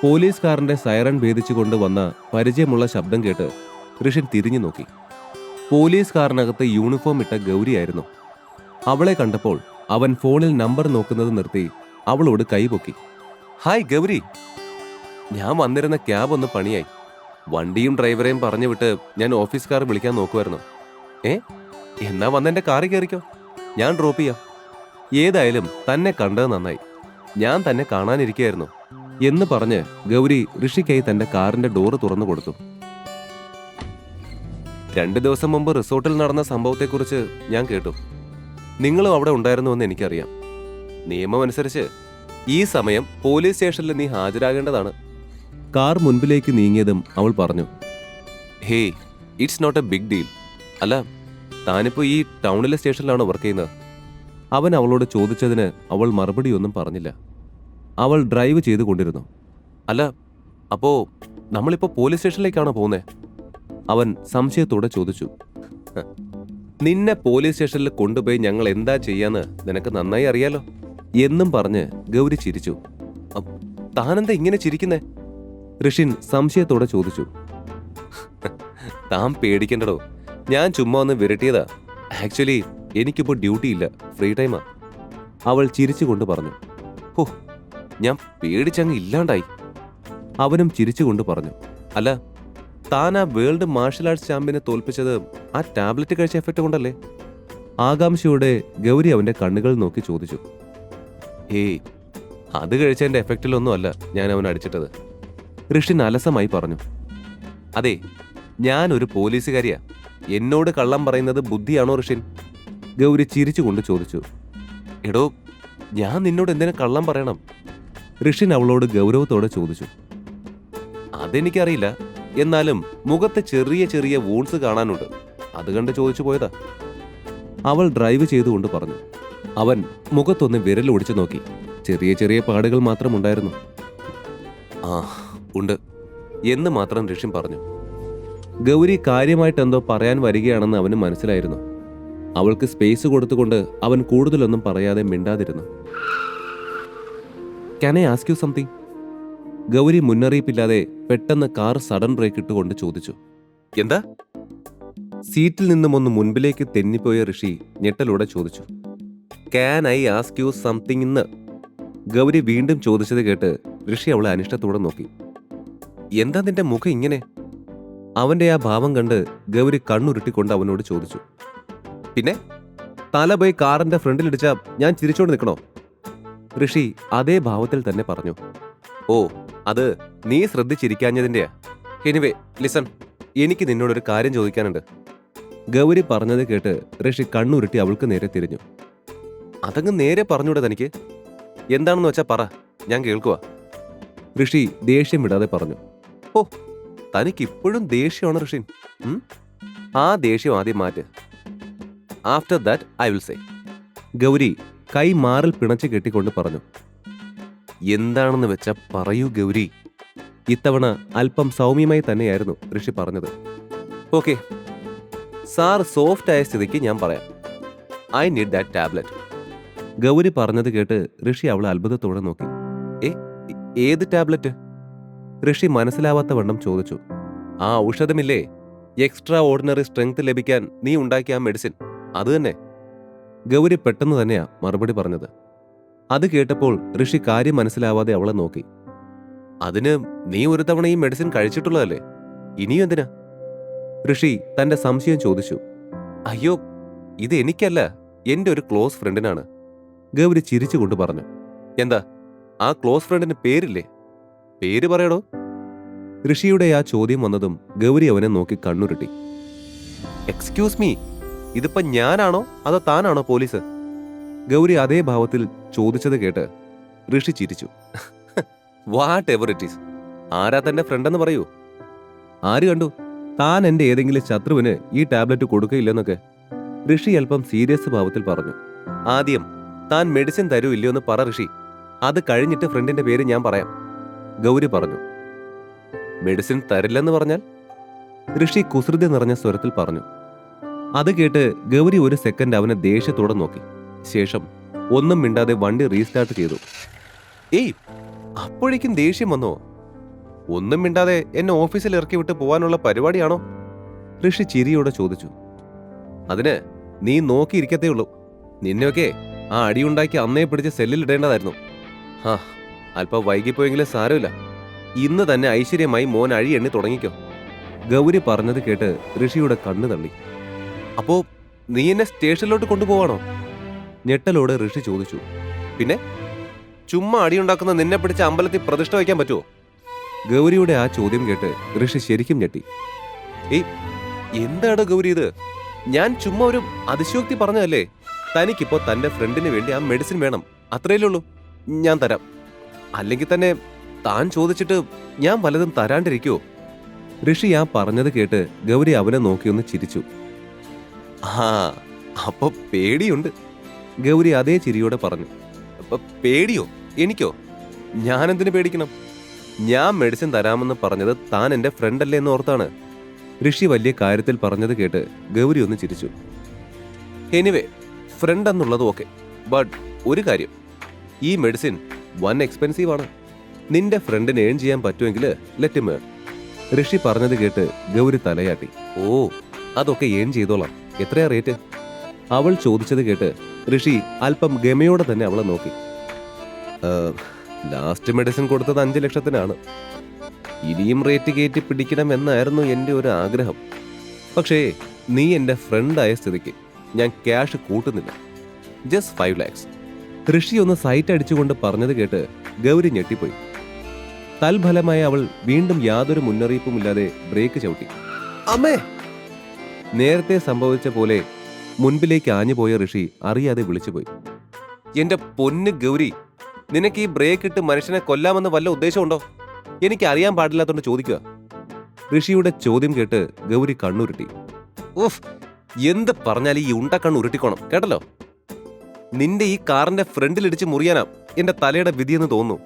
പോലീസുകാരന്റെ siren ഭേദിച്ചുകൊണ്ട് വന്ന പരിചയമുള്ള ശബ്ദം കേട്ട് ഋഷിൻ തിരിഞ്ഞു നോക്കി. പോലീസുകാരനകത്ത് യൂണിഫോം ഇട്ട ഗൗരിയായിരുന്നു. അവളെ കണ്ടപ്പോൾ അവൻ ഫോണിൽ നമ്പർ നോക്കുന്നത് നിർത്തി അവളോട് കൈപൊക്കി. ഹായ് ഗൗരി, ഞാൻ വന്നിരുന്ന ക്യാബ് ഒന്ന് പണിയായി. വണ്ടിയും ഡ്രൈവറേയും പറഞ്ഞു വിട്ട് ഞാൻ ഓഫീസ് കാർ വിളിക്കാൻ നോക്കുമായിരുന്നു. എന്നാ വന്നെന്റെ കാറിൽ കയറിക്കോ, ഞാൻ ഡ്രോപ്പ് ചെയ്യാം. ഏതായാലും തന്നെ കണ്ടത് നന്നായി, ഞാൻ തന്നെ കാണാനിരിക്കുകയായിരുന്നു എന്ന് പറഞ്ഞ് ഗൗരി ഋഷിക്കായി തന്റെ കാറിന്റെ ഡോറ് തുറന്നു കൊടുത്തു. 2 ദിവസം മുമ്പ് റിസോർട്ടിൽ നടന്ന സംഭവത്തെക്കുറിച്ച് ഞാൻ കേട്ടു. നിങ്ങളും അവിടെ ഉണ്ടായിരുന്നുവെന്ന് എനിക്കറിയാം. നിയമമനുസരിച്ച് ഈ സമയം പോലീസ് സ്റ്റേഷനിൽ നീ ഹാജരാകേണ്ടതാണ്. കാർ മുൻപിലേക്ക് നീങ്ങിയതും അവൾ പറഞ്ഞു, hey, it's not a big deal. അല്ല, താനിപ്പോ ഈ ടൗണിലെ സ്റ്റേഷനിലാണോ വർക്ക് ചെയ്യുന്നത്? അവൻ അവളോട് ചോദിച്ചതിന് അവൾ മറുപടിയൊന്നും പറഞ്ഞില്ല. അവൾ ഡ്രൈവ് ചെയ്തു കൊണ്ടിരുന്നു. അല്ല, അപ്പോ നമ്മളിപ്പോ പോലീസ് സ്റ്റേഷനിലേക്കാണോ പോകുന്നേ? അവൻ സംശയത്തോടെ ചോദിച്ചു. നിന്നെ പോലീസ് സ്റ്റേഷനിൽ കൊണ്ടുപോയി ഞങ്ങൾ എന്താ ചെയ്യാന്ന് നിനക്ക് നന്നായി അറിയാലോ എന്നും പറഞ്ഞ് ഗൗരി ചിരിച്ചു. താനെന്താ ഇങ്ങനെ ചിരിക്കുന്നേ? ഋഷിൻ സംശയത്തോടെ ചോദിച്ചു. താൻ പേടിക്കണ്ടടോ, ഞാൻ ചുമ്മാ ഒന്ന് വിരട്ടിയതാ. ആക്ച്വലി എനിക്കിപ്പോ ഡ്യൂട്ടി ഇല്ല, ഫ്രീ ടൈമാ. അവൾ ചിരിച്ചുകൊണ്ട് പറഞ്ഞു. ഹോ, ഞാൻ പേടിച്ചങ്ങ് ഇല്ലാണ്ടായി. അവനും ചിരിച്ചുകൊണ്ട് പറഞ്ഞു. അല്ല, താൻ ആ വേൾഡ് മാർഷൽ ആർട്സ് ചാമ്പ്യനെ തോൽപ്പിച്ചത് ആ ടാബ്ലറ്റ് കഴിച്ച എഫക്റ്റ് കൊണ്ടല്ലേ? ആകാംക്ഷയോടെ ഗൗരി അവന്റെ കണ്ണുകൾ നോക്കി ചോദിച്ചു. ഏയ്, അത് കഴിച്ചതിന്റെ എഫക്റ്റിലൊന്നും അല്ല ഞാൻ അവൻ അടിച്ചിട്ടത്, ഋഷിൻ അലസമായി പറഞ്ഞു. അതെ, ഞാൻ ഒരു പോലീസുകാരിയാ. എന്നോട് കള്ളം പറയുന്നത് ബുദ്ധിയാണോ ഋഷിൻ? ഗൗരി ചിരിച്ചുകൊണ്ട് ചോദിച്ചു. എടോ, ഞാൻ നിന്നോട് എന്തിനാ കള്ളം പറയണം? ഋഷിൻ അവളോട് ഗൗരവത്തോടെ ചോദിച്ചു. അതെനിക്കറിയില്ല, എന്നാലും മുഖത്ത് ചെറിയ ചെറിയ വൂൺസ് കാണാനുണ്ട്, അത് കണ്ട് ചോദിച്ചു പോയതാ. അവൾ ഡ്രൈവ് ചെയ്തുകൊണ്ട് പറഞ്ഞു. അവൻ മുഖത്തൊന്ന് വിരലൊടിച്ചു നോക്കി. ചെറിയ ചെറിയ പാടുകൾ മാത്രമുണ്ടായിരുന്നു. ആ ഉണ്ട് എന്ന് മാത്രം ഋഷിൻ പറഞ്ഞു. ഗൗരി കാര്യമായിട്ടെന്തോ പറയാൻ വരികയാണെന്ന് അവന് മനസ്സിലായിരുന്നു. അവൾക്ക് സ്പേസ് കൊടുത്തുകൊണ്ട് അവൻ കൂടുതലൊന്നും പറയാതെ മിണ്ടാതിരുന്നു. Can I ask you something? Gauri മുന്നറിയിപ്പില്ലാതെ പെട്ടെന്ന് കാർ സഡൻ ബ്രേക്ക് ഇട്ടുകൊണ്ട് ചോദിച്ചു. എന്താ? സീറ്റിൽ നിന്നും ഒന്ന് മുൻപിലേക്ക് തെന്നിപ്പോയ ഋഷി ഞെട്ടലോടെ ചോദിച്ചു. Can I ask you something എന്ന് ഗൗരി വീണ്ടും ചോദിച്ചത് കേട്ട് ഋഷി അവളെ അനിഷ്ടത്തോടെ നോക്കി. എന്താ നിന്റെ മുഖം ഇങ്ങനെ? അവന്റെ ആ ഭാവം കണ്ട് ഗൗരി കണ്ണുരുട്ടിക്കൊണ്ട് അവനോട് ചോദിച്ചു. പിന്നെ തല പോയി കാറിന്റെ ഫ്രണ്ടിലിടിച്ചാ ഞാൻ ചിരിച്ചോണ്ട് നിൽക്കണോ? ഋഷി അതേ ഭാവത്തിൽ തന്നെ പറഞ്ഞു. ഓ, അത് നീ ശ്രദ്ധിച്ചിരിക്കാഞ്ഞതിന്റെയാ. എനിവേ ലിസൺ, എനിക്ക് നിന്നോടൊരു കാര്യം ചോദിക്കാനുണ്ട്. ഗൗരി പറഞ്ഞത് കേട്ട് ഋഷി കണ്ണുരുട്ടി അവൾക്ക് നേരെ തിരിഞ്ഞു. അതങ്ങ് നേരെ പറഞ്ഞൂടെ തനിക്ക്? എന്താണെന്ന് വെച്ചാ പറ, ഞാൻ കേൾക്കുക. ഋഷി ദേഷ്യം വിടാതെ പറഞ്ഞു. ഓ, തനിക്ക് ഇപ്പോഴും ദേഷ്യമാണ് ഋഷിൻ. ആ ദേഷ്യം ആദ്യം മാറ്റ്. After that I will say. Gauri കൈ മാറിൽ പിണച്ച് കെട്ടിക്കൊണ്ട് പറഞ്ഞു. എന്താണെന്ന് വെച്ചാ പറയൂ ഗൗരി. ഇത്തവണ അല്പം സൗമ്യമായി തന്നെയായിരുന്നു ഋഷി പറഞ്ഞത്. ഓക്കെ, സാർ സോഫ്റ്റ് ആയ സ്ഥിതിക്ക് ഞാൻ പറയാം. I need that tablet. Gauri പറഞ്ഞത് കേട്ട് ഋഷി അവളെ അത്ഭുതത്തോടെ നോക്കി. ഏത് ടാബ്ലറ്റ്? ഋഷി മനസ്സിലാവാത്ത വണ്ണം ചോദിച്ചു. ആ ഔഷധമില്ലേ, എക്സ്ട്രാ ഓർഡിനറി സ്ട്രെങ്ത് ലഭിക്കാൻ നീ ഉണ്ടാക്കിയ ആ മെഡിസിൻ, അത് തന്നെ. ഗൗരി പെട്ടെന്ന് തന്നെയാ മറുപടി പറഞ്ഞത്. അത് കേട്ടപ്പോൾ ഋഷി കാര്യം മനസ്സിലാവാതെ അവളെ നോക്കി. അതിന് നീ ഒരു തവണ ഈ മെഡിസിൻ കഴിച്ചിട്ടുള്ളതല്ലേ, ഇനിയും എന്തിനാ? ഋഷി തന്റെ സംശയം ചോദിച്ചു. അയ്യോ, ഇത് എനിക്കല്ല, എന്റെ ഒരു ക്ലോസ് ഫ്രണ്ടിനാണ്. ഗൗരി ചിരിച്ചുകൊണ്ട് പറഞ്ഞു. എന്താ, ആ ക്ലോസ് ഫ്രണ്ടിന് പേരില്ലേ? പേര് പറയടോ. ഋഷിയുടെ ആ ചോദ്യം വന്നതും ഗൗരി അവനെ നോക്കി കണ്ണുരുട്ടി. എക്സ്ക്യൂസ് മീ, ഇതിപ്പോ ഞാനാണോ അതോ താനാണോ പോലീസ്? ഗൗരി അതേ ഭാവത്തിൽ ചോദിച്ചത് കേട്ട് ഋഷി ചിരിച്ചു. വാട്ട് എവർ ഇറ്റ് ഈസ്, ആരാ തന്റെ ഫ്രണ്ടെന്ന് പറയൂ. ആര് കണ്ടു താൻ എന്റെ ഏതെങ്കിലും ശത്രുവിന് ഈ ടാബ്ലറ്റ് കൊടുക്കയില്ലെന്നൊക്കെ? ഋഷി അല്പം സീരിയസ് ഭാവത്തിൽ പറഞ്ഞു. ആദ്യം താൻ മെഡിസിൻ തരൂ ഇല്ലയോ എന്ന് പറ ഋഷി, അത് കഴിഞ്ഞിട്ട് ഫ്രണ്ടിന്റെ പേര് ഞാൻ പറയാം. ഗൗരി പറഞ്ഞു. മെഡിസിൻ തരില്ലെന്ന് പറഞ്ഞാൽ? ഋഷി കുസൃതി നിറഞ്ഞ സ്വരത്തിൽ പറഞ്ഞു. അത് കേട്ട് ഗൗരി ഒരു സെക്കൻഡ് അവനെ ദേഷ്യത്തോടെ നോക്കി. ശേഷം ഒന്നും മിണ്ടാതെ വണ്ടി റീസ്റ്റാർട്ട് ചെയ്തു. ഏയ്, അപ്പോഴേക്കും ദേഷ്യം വന്നോ? ഒന്നും മിണ്ടാതെ എന്നെ ഓഫീസിൽ ഇറക്കി വിട്ട് പോവാനുള്ള പരിപാടിയാണോ? ഋഷി ചിരിയോടെ ചോദിച്ചു. അതിന് നീ നോക്കിയിരിക്കത്തേ ഉള്ളൂ. നിന്നെയൊക്കെ ആ അടിയുണ്ടാക്കി അന്നേ പിടിച്ച് സെല്ലിൽ ഇടേണ്ടതായിരുന്നു. ആ, അല്പം വൈകിപ്പോയെങ്കിലും സാരമില്ല. ഇന്ന് തന്നെ ഐശ്വര്യമായി മോൻ അഴി എണ്ണി തുടങ്ങിക്കോ. ഗൗരി പറഞ്ഞത് കേട്ട് ഋഷിയുടെ കണ്ണു തള്ളി. അപ്പോ നീ എന്നെ സ്റ്റേഷനിലോട്ട് കൊണ്ടുപോവാണോ? ഞെട്ടലോടെ ഋഷി ചോദിച്ചു. പിന്നെ ചുമ്മാ അടിയുണ്ടാക്കുന്ന നിന്നെ പിടിച്ച അമ്പലത്തിൽ പ്രതിഷ്ഠ വയ്ക്കാൻ പറ്റുമോ? ഗൗരിയുടെ ആ ചോദ്യം കേട്ട് ഋഷി ശരിക്കും ഞെട്ടി. ഏയ്, എന്താണ് ഗൗരി ഇത്? ഞാൻ ചുമ്മാ ഒരു അതിശയോക്തി പറഞ്ഞതല്ലേ. തനിക്കിപ്പോ തന്റെ ഫ്രണ്ടിന് വേണ്ടി ആ മെഡിസിൻ വേണം, അത്രയല്ലേ ഉള്ളൂ. ഞാൻ തരാം. അല്ലെങ്കിൽ തന്നെ താൻ ചോദിച്ചിട്ട് ഞാൻ വല്ലതും തരാണ്ടിരിക്കുവോ? ഋഷി ആ പറഞ്ഞത് കേട്ട് ഗൗരി അവനെ നോക്കിയൊന്ന് ചിരിച്ചു. ആ, അപ്പൊ പേടിയുണ്ട്. ഗൗരി അതേ ചിരിയോടെ പറഞ്ഞു. അപ്പൊ പേടിയോ? എനിക്കോ? ഞാനെന്തിനു പേടിക്കണം? ഞാൻ മെഡിസിൻ തരാമെന്ന് പറഞ്ഞത് താൻ എന്റെ ഫ്രണ്ടല്ലേ എന്ന് ഓർത്താണ്. ഋഷി വലിയ കാര്യത്തിൽ പറഞ്ഞത് കേട്ട് ഗൗരി ഒന്ന് ചിരിച്ചു. എനിവേ, ഫ്രണ്ട് എന്നുള്ളത് ഓക്കെ. ബട്ട് ഒരു കാര്യം, ഈ മെഡിസിൻ വൻ എക്സ്പെൻസീവ് ആണ്. നിന്റെ ഫ്രണ്ടിന് ഏൺ ചെയ്യാൻ പറ്റുമെങ്കിൽ ലെറ്റ് ഹിം ഏൺ. ഋഷി പറഞ്ഞത് കേട്ട് ഗൗരി തലയാട്ടി. ഓ, അതൊക്കെ ഏൺ ചെയ്തോളാം. എത്രയാ റേറ്റ്? അവൾ ചോദിച്ചത് കേട്ട് ഋഷി അല്പം ഗമയോടെ തന്നെ അവളെ നോക്കി. ലാസ്റ്റ് മെഡിസിൻ കൊടുത്തത് 5 ലക്ഷത്തിനാണ്. ഇനിയും റേറ്റ് കയറ്റി പിടിക്കണമെന്നായിരുന്നു എൻ്റെ ഒരു ആഗ്രഹം. പക്ഷേ നീ എൻ്റെ ഫ്രണ്ടായ സ്ഥിതിക്ക് ഞാൻ ക്യാഷ് കൂട്ടുന്നില്ല. Just 5 lakhs. ഋഷി ഒന്ന് സൈറ്റ് അടിച്ചുകൊണ്ട് പറഞ്ഞത് കേട്ട് ഗൗരി ഞെട്ടിപ്പോയി. തൽഫലമായി അവൾ വീണ്ടും യാതൊരു മുന്നറിയിപ്പുമില്ലാതെ ബ്രേക്ക് ചവിട്ടി. അമ്മേ! നേരത്തെ സംഭവിച്ച പോലെ മുൻപിലേക്ക് ആഞ്ഞുപോയ ഋഷി അറിയാതെ വിളിച്ചുപോയി. എന്റെ പൊന്ന് ഗൗരി, നിനക്ക് ഈ ബ്രേക്ക് ഇട്ട് മനുഷ്യനെ കൊല്ലാമെന്ന് വല്ല ഉദ്ദേശമുണ്ടോ? എനിക്ക് അറിയാൻ പാടില്ലാത്തോണ്ട് ചോദിക്കുക. ഋഷിയുടെ ചോദ്യം കേട്ട് ഗൗരി കണ്ണുരുട്ടി. ഉഫ്, എന്ത് പറഞ്ഞാൽ ഈ ഉണ്ടക്കണ്ണ് ഉരുട്ടിക്കോണം കേട്ടല്ലോ. നിന്റെ ഈ കാറിന്റെ ഫ്രണ്ടിലിടിച്ച് മുറിയാനാ എന്റെ തലയുടെ വിധിയെന്ന് തോന്നുന്നു.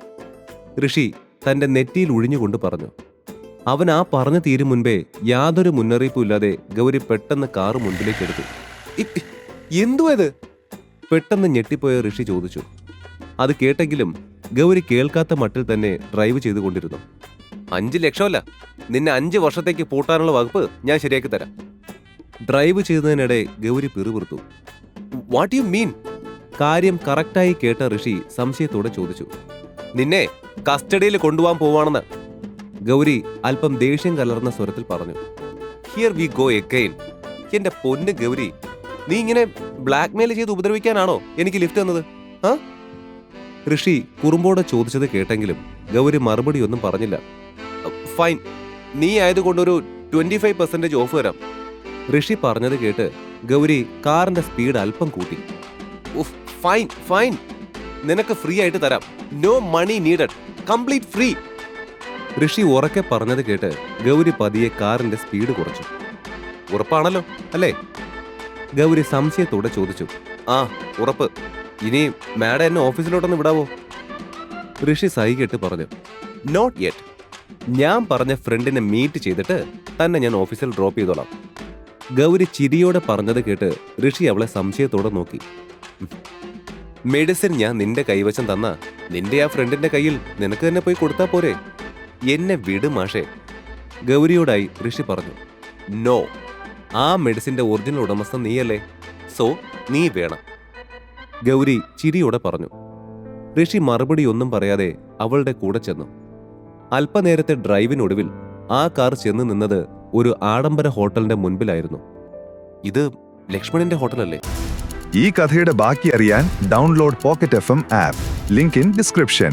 ഋഷി തന്റെ നെറ്റിയിൽ ഉഴിഞ്ഞുകൊണ്ട് പറഞ്ഞു. അവൻ ആ പറഞ്ഞു തീരും മുൻപേ യാതൊരു മുന്നറിയിപ്പും ഇല്ലാതെ ഗൗരി പെട്ടെന്ന് കാറ് മുൻപിലേക്ക് എടുത്തു. എന്തുവാ ഇത്? പെട്ടെന്ന് ഞെട്ടിപ്പോയ ഋഷി ചോദിച്ചു. അത് കേട്ടെങ്കിലും ഗൗരി കേൾക്കാത്ത മട്ടിൽ തന്നെ ഡ്രൈവ് ചെയ്തുകൊണ്ടിരുന്നു. 5 ലക്ഷമല്ല, നിന്നെ 5 വർഷത്തേക്ക് പൂട്ടാനുള്ള വകുപ്പ് ഞാൻ ശരിയാക്കി തരാം. ഡ്രൈവ് ചെയ്തതിനിടെ ഗൗരി പിറുപിറുത്തു. What you mean? കാര്യം കറക്റ്റായി കേട്ട ഋഷി സംശയത്തോടെ ചോദിച്ചു. നിന്നെ കസ്റ്റഡിയിൽ കൊണ്ടുപോകാൻ പോവാണെന്ന് ഗൗരി അല്പം ദേഷ്യം കലർന്ന സ്വരത്തിൽ പറഞ്ഞു. Here we go again. എന്റെ പൊന്ന് ഗൗരി, നീ ഇങ്ങനെ ബ്ലാക്ക്മെയിൽ ചെയ്ത് ഉപദ്രവിക്കാനാണോ എനിക്ക് ലിഫ്റ്റ് തന്നത്? ആ? ഋഷി കുറുമ്പോടെ ചോദിച്ചത് കേട്ടെങ്കിലും ഗൗരി മറുപടി ഒന്നും പറഞ്ഞില്ല. ഫൈൻ, നീ ആയതുകൊണ്ടൊരു 25% ഓഫ് തരാം. ഋഷി പറഞ്ഞത് കേട്ട് ഗൗരി കാറിന്റെ സ്പീഡ് അല്പം കൂട്ടി. ഫൈൻ ഫൈൻ, നിനക്ക് ഫ്രീ ആയിട്ട് തരാം. No money needed, complete free. Rishi ഉറക്കെ പറഞ്ഞത് കേട്ട് ഗൗരി പതിയെ കാറിന്റെ സ്പീഡ് കുറച്ചു. ഉറപ്പാണല്ലോ അല്ലേ? ഗൗരി സംശയത്തോടെ ചോദിച്ചു. ആ, ഉറപ്പ്. ഇനി മാഡം എന്നെ ഓഫീസിലോട്ടൊന്ന് വിടാവോ? ഋഷി സൈകെട്ട് പറഞ്ഞു. Not yet. ഞാൻ പറഞ്ഞ ഫ്രണ്ടിനെ മീറ്റ് ചെയ്തിട്ട് തന്നെ ഞാൻ ഓഫീസിൽ ഡ്രോപ്പ് ചെയ്തോളാം. ഗൗരി ചിരിയോടെ പറഞ്ഞത് കേട്ട് ഋഷി അവളെ സംശയത്തോടെ നോക്കി. മെഡിസിൻ ഞാൻ നിന്റെ കൈവശം തന്ന നിന്റെ ആ ഫ്രണ്ടിന്റെ കയ്യിൽ നിനക്ക് തന്നെ പോയി കൊടുത്താ പോരെ? എന്നെ വിട് മാഷേ. ഗൗരിയോടായി ഋഷി പറഞ്ഞു. നോ, ആ മെഡിസിന്റെ ഒറിജിനൽ ഉടമസ്ഥൻ നീയല്ലേ, സോ നീ വേണം. ഗൗരി ചിരിയോടെ പറഞ്ഞു. ഋഷി മറുപടി ഒന്നും പറയാതെ അവളുടെ കൂടെ ചെന്നു. അല്പനേരത്തെ ഡ്രൈവിനൊടുവിൽ ആ കാർ ചെന്ന് നിന്നത് ഒരു ആഡംബര ഹോട്ടലിന്റെ മുൻപിലായിരുന്നു. ഇത് ലക്ഷ്മണന്റെ ഹോട്ടലല്ലേ? ഈ കഥയുടെ ബാക്കി അറിയാൻ download pocket FM app. Link in description.